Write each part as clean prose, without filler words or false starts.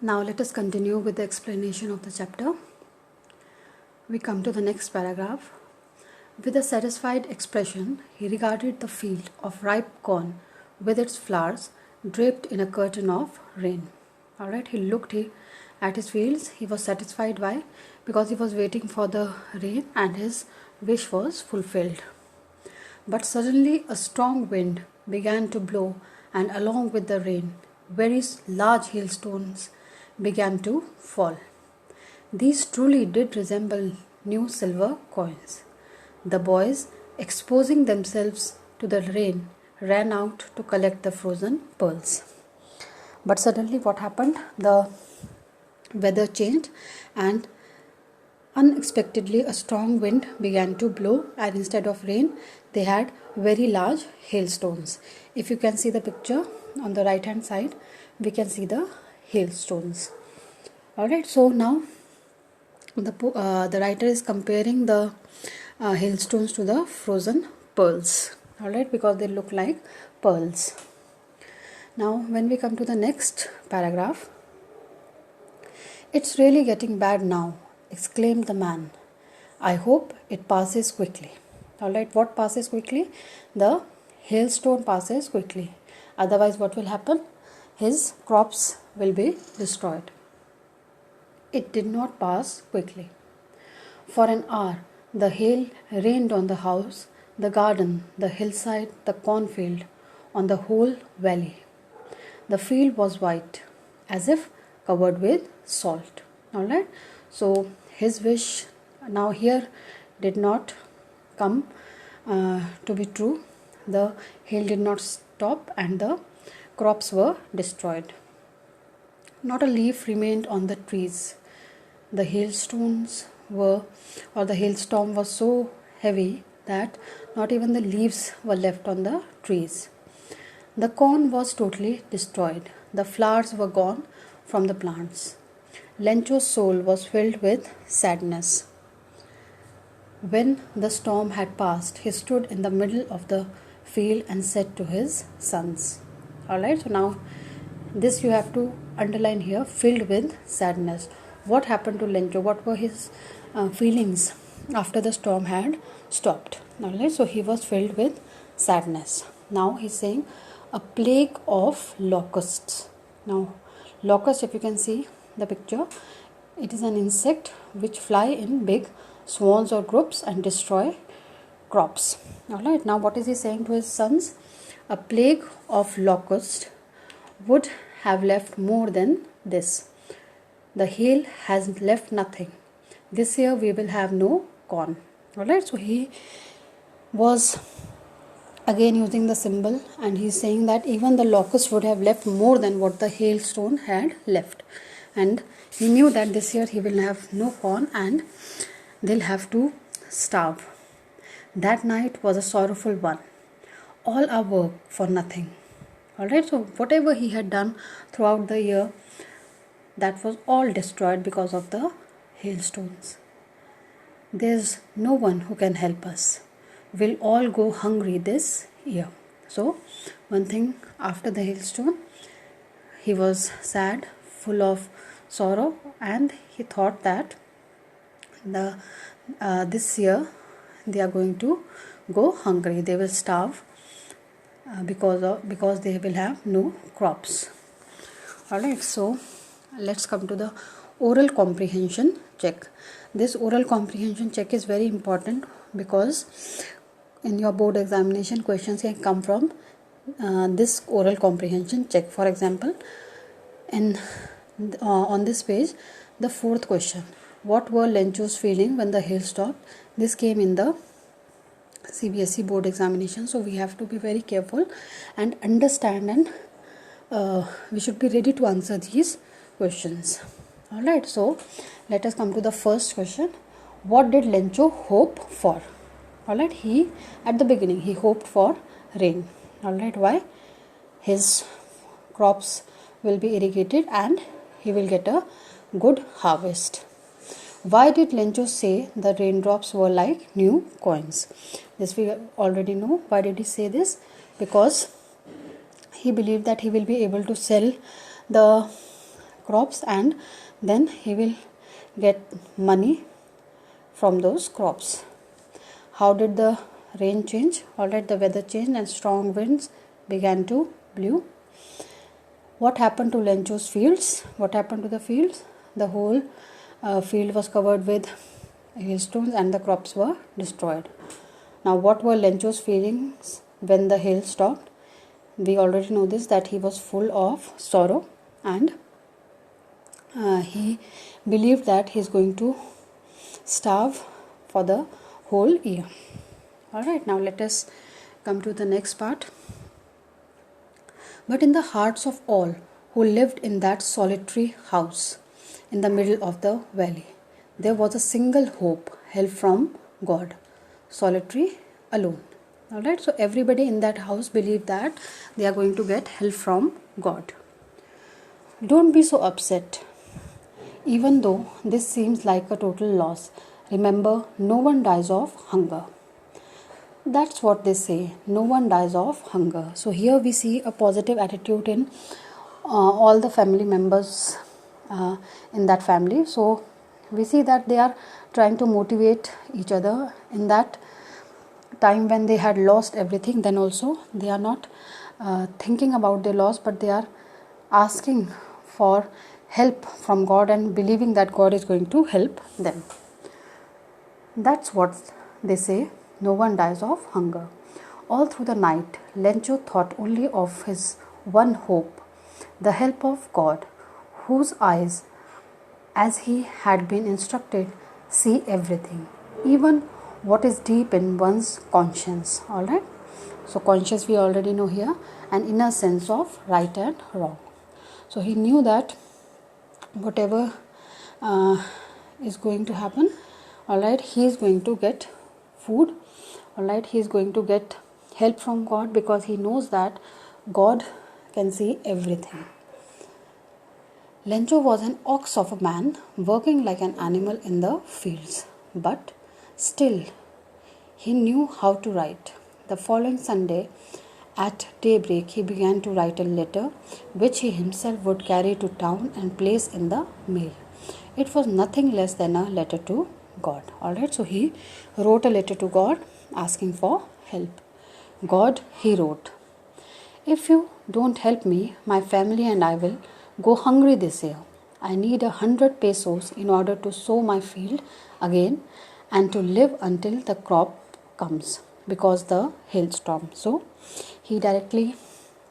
Now let us continue with the explanation of the chapter. We come to the next paragraph. With a satisfied expression, he regarded the field of ripe corn with its flowers draped in a curtain of rain. Alright, he looked at his fields. He was satisfied. Why? Because he was waiting for the rain and his wish was fulfilled. But suddenly a strong wind began to blow, and along with the rain, very large hailstones began to fall. These truly did resemble new silver coins. The boys, exposing themselves to the rain, ran out to collect the frozen pearls. But suddenly what happened? The weather changed and unexpectedly a strong wind began to blow, and instead of rain they had very large hailstones. If you can see the picture on the right hand side, we can see the hailstones. Alright, so now the writer is comparing the hailstones to the frozen pearls. Alright, because they look like pearls. Now when we come to the next paragraph, "It's really getting bad now," exclaimed the man. "I hope it passes quickly." Alright, what passes quickly? The hailstone passes quickly. Otherwise what will happen? His crops will be destroyed. It did not pass quickly. For an hour the hail rained on the house, the garden, the hillside, the cornfield, on the whole valley. The field was white, as if covered with salt. Alright, so his wish now here did not come to be true. The hail did not stop and the crops were destroyed. Not a leaf remained on the trees. The hailstorm was so heavy that not even the leaves were left on the trees. The corn was totally destroyed. The flowers were gone from the plants. Lencho's soul was filled with sadness. When the storm had passed, he stood in the middle of the field and said to his sons. Alright, so now this you have to underline here, filled with sadness. What happened to Lencho? What were his feelings after the storm had stopped? Alright, so he was filled with sadness. Now he's saying a plague of locusts. Now locust, if you can see the picture, it is an insect which fly in big swarms or groups and destroy crops. Alright, now what is he saying to his sons? A plague of locusts would have left more than this. The hail has left nothing. This year we will have no corn. Alright, so he was again using the symbol and he's saying that even the locust would have left more than what the hailstone had left. And he knew that this year he will have no corn and they'll have to starve. That night was a sorrowful one. All our work for nothing. Alright, so whatever he had done throughout the year, that was all destroyed because of the hailstones. There's no one who can help us. We'll all go hungry this year. So one thing, after the hailstone, he was sad, full of sorrow, and he thought that this year they are going to go hungry. They will starve because they will have no crops. Alright, so let's come to the oral comprehension check. This oral comprehension check is very important because in your board examination questions can come from this oral comprehension check. For example, on this page, the fourth question, what were Lencho's feeling when the hail stopped? This came in the CBSE board examination, so we have to be very careful and understand, and we should be ready to answer these questions. Alright, so let us come to the first question. What did Lencho hope for? Alright, at the beginning he hoped for rain. Alright, why? His crops will be irrigated and he will get a good harvest. Why did Lencho say the raindrops were like new coins? This we already know. Why did he say this? Because he believed that he will be able to sell the crops, and then he will get money from those crops. How did the rain change? Alright, the weather changed and strong winds began to blow. What happened to Lencho's fields? What happened to the fields? The whole field was covered with hailstones and the crops were destroyed. Now, what were Lencho's feelings when the hail stopped? We already know this, that he was full of sorrow, and he believed that he is going to starve for the whole year. Alright, now let us come to the next part. But in the hearts of all who lived in that solitary house in the middle of the valley, there was a single hope, help from God. Solitary, alone. Alright, so everybody in that house believed that they are going to get help from God. Don't be so upset. Even though this seems like a total loss, remember, no one dies of hunger. That's what they say. No one dies of hunger. So here we see a positive attitude in all the family members in that family. So we see that they are trying to motivate each other in that time when they had lost everything. Then also they are not thinking about their loss, but they are asking for help from God and believing that God is going to help them. That's what they say. No one dies of hunger. All through the night, Lencho thought only of his one hope, the help of God, whose eyes, as he had been instructed, see everything, even what is deep in one's conscience. Alright? So conscience we already know here, an inner sense of right and wrong. So he knew that whatever is going to happen, alright, he is going to get food. Alright, he is going to get help from God because he knows that God can see everything. Lencho was an ox of a man, working like an animal in the fields, but still he knew how to write. The following Sunday at daybreak he began to write a letter which he himself would carry to town and place in the mail. It was nothing less than a letter to God. Alright, so he wrote a letter to God asking for help. God, he wrote, if you don't help me, my family and I will go hungry this year. I need 100 pesos in order to sow my field again and to live until the crop comes because the hailstorm. So he directly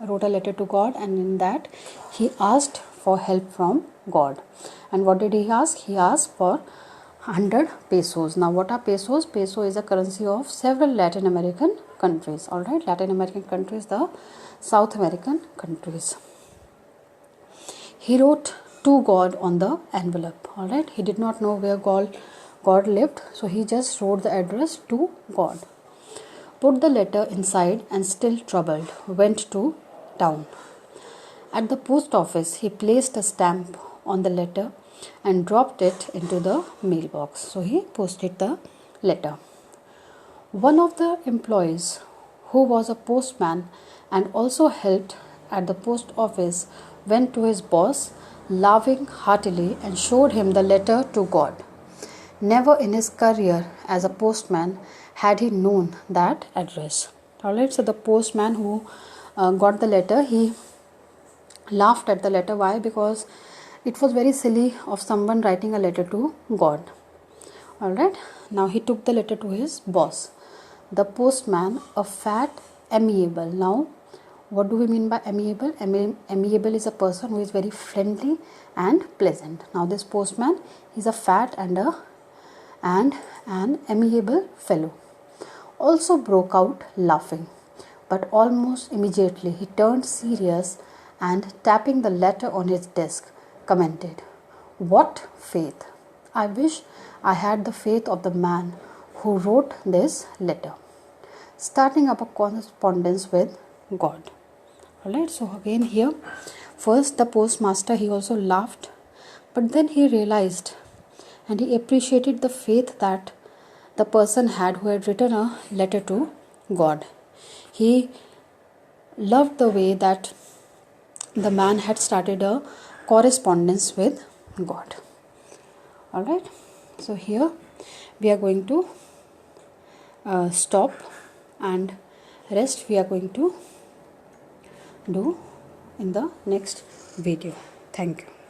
wrote a letter to God, and in that he asked for help from God. And what did he ask? He asked for 100 pesos. Now what are pesos? Peso is a currency of several Latin American countries. Alright, Latin American countries, the South American countries. He wrote to God on the envelope. Alright, he did not know where God lived, so he just wrote the address to God. Put the letter inside and, still troubled, went to town. At the post office, he placed a stamp on the letter and dropped it into the mailbox. So he posted the letter. One of the employees, who was a postman and also helped at the post office, went to his boss, laughing heartily, and showed him the letter to God. Never in his career as a postman had he known that address. Alright, so the postman who got the letter, he laughed at the letter. Why? Because it was very silly of someone writing a letter to God. Alright, now he took the letter to his boss. The postman, a fat, amiable. Now, what do we mean by amiable? Amiable is a person who is very friendly and pleasant. Now, this postman is a fat and an amiable fellow. Also broke out laughing, but almost immediately he turned serious and, tapping the letter on his desk, commented, "What faith! I wish I had the faith of the man who wrote this letter, starting up a correspondence with God." Alright, so again here, first the postmaster, he also laughed, but then he realized and he appreciated the faith that the person had who had written a letter to God. He loved the way that the man had started a correspondence with God. Alright, so here we are going to stop, and rest we are going to do in the next video. Thank you.